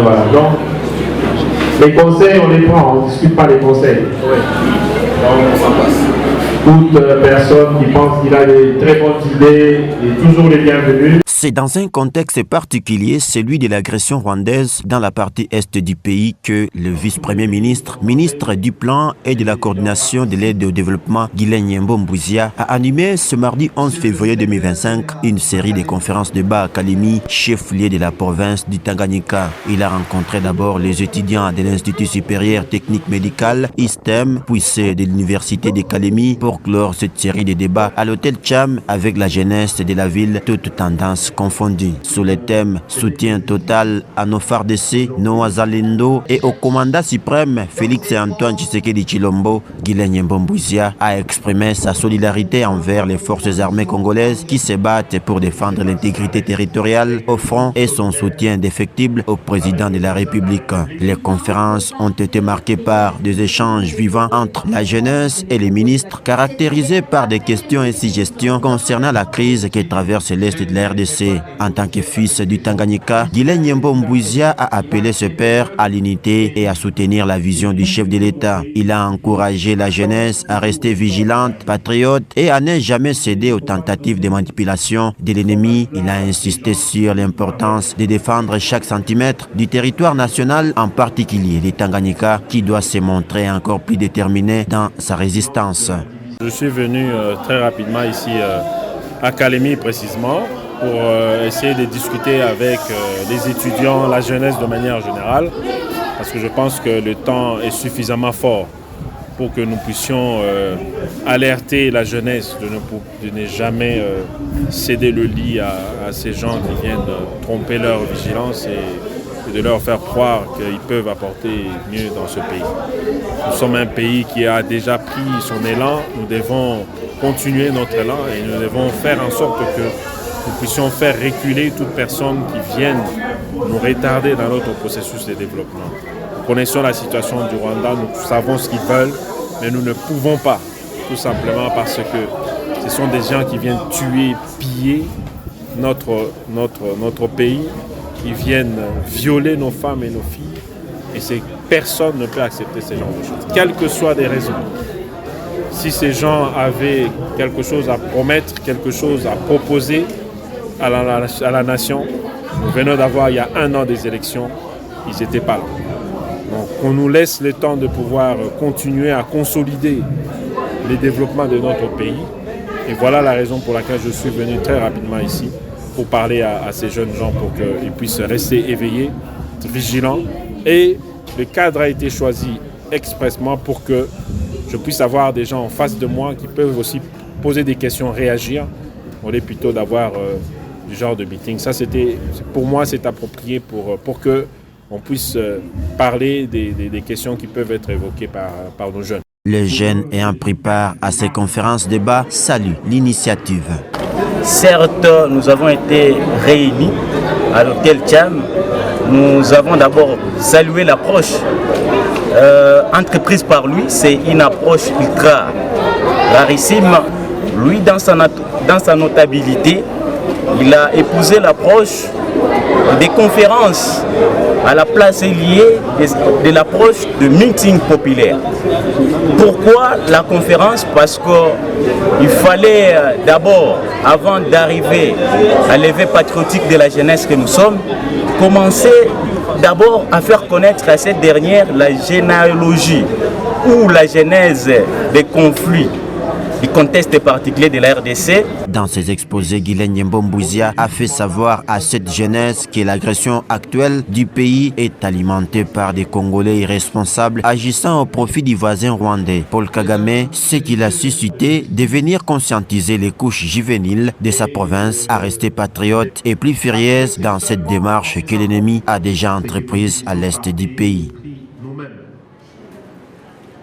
Voilà. Donc, les conseils, on les prend, on ne discute pas les conseils. Oui. Donc, ça passe. Toute personne qui pense qu'il a des très bonnes idées est toujours les bienvenus. C'est dans un contexte particulier, celui de l'agression rwandaise dans la partie est du pays, que le vice-premier ministre, ministre du Plan et de la coordination de l'aide au développement, Guilain Mbombouzia, a animé ce mardi 11 février 2025 une série de conférences de bas à Kalemi, chef-lieu de la province du Tanganyika. Il a rencontré d'abord les étudiants de l'Institut supérieur technique médical, ISTEM, puis ceux de l'université de Kalemi, pour clore cette série de débats à l'hôtel Cham avec la jeunesse de la ville, toutes tendances confondues. Sous le thème soutien total à nos FARDC, nos Azalendo et au commandant suprême Félix Antoine Tshisekedi Tshilombo, Guilain Mbombouzia a exprimé sa solidarité envers les forces armées congolaises qui se battent pour défendre l'intégrité territoriale au front et son soutien indéfectible au président de la République. Les conférences ont été marquées par des échanges vivants entre la jeunesse et les ministres, caractérisés par des questions et suggestions concernant la crise qui traverse l'est de la RDC. En tant que fils du Tanganyika, Guilain Mbombouzia a appelé ce père à l'unité et à soutenir la vision du chef de l'État. Il a encouragé la jeunesse à rester vigilante, patriote et à ne jamais céder aux tentatives de manipulation de l'ennemi. Il a insisté sur l'importance de défendre chaque centimètre du territoire national, en particulier le Tanganyika, qui doit se montrer encore plus déterminé dans sa résistance. Je suis venu très rapidement ici à Kalemi précisément pour essayer de discuter avec les étudiants, la jeunesse de manière générale, parce que je pense que le temps est suffisamment fort pour que nous puissions alerter la jeunesse de ne jamais céder le lit à ces gens qui viennent tromper leur vigilance et de leur faire croire qu'ils peuvent apporter mieux dans ce pays. Nous sommes un pays qui a déjà pris son élan, nous devons continuer notre élan et nous devons faire en sorte que nous puissions faire reculer toute personne qui vienne nous retarder dans notre processus de développement. Nous connaissons la situation du Rwanda, nous savons ce qu'ils veulent, mais nous ne pouvons pas, tout simplement parce que ce sont des gens qui viennent tuer, piller notre pays, qui viennent violer nos femmes et nos filles, et personne ne peut accepter ce genre de choses, quelles que soient les raisons. Si ces gens avaient quelque chose à promettre, quelque chose à proposer à la nation, nous venons d'avoir il y a 1 an des élections, ils n'étaient pas là. Donc on nous laisse le temps de pouvoir continuer à consolider les développements de notre pays. Et voilà la raison pour laquelle je suis venu très rapidement ici, pour parler à ces jeunes gens, pour qu'ils puissent rester éveillés, vigilants. Et le cadre a été choisi expressément pour que je puisse avoir des gens en face de moi qui peuvent aussi poser des questions, réagir. On est plutôt d'avoir du genre de meeting. Ça, pour moi, c'est approprié pour que on puisse parler des questions qui peuvent être évoquées par nos jeunes. Les jeunes ayant pris part à ces conférences débat saluent l'initiative. Certes, nous avons été réunis à l'hôtel Cham. Nous avons d'abord salué l'approche entreprise par lui. C'est une approche ultra rarissime. Lui, dans sa notabilité, il a épousé l'approche des conférences à la place liée de l'approche de meeting populaire. Pourquoi la conférence? Parce qu'il fallait d'abord, avant d'arriver à l'éveil patriotique de la jeunesse que nous sommes, commencer d'abord à faire connaître à cette dernière la généalogie ou la genèse des conflits du contexte particulier de la RDC. Dans ses exposés, Guilain Mbombouzia a fait savoir à cette jeunesse que l'agression actuelle du pays est alimentée par des Congolais irresponsables agissant au profit du voisin rwandais. Paul Kagame, ce qu'il a suscité de venir conscientiser les couches juvéniles de sa province à rester patriotes et plus furieuses dans cette démarche que l'ennemi a déjà entreprise à l'est du pays.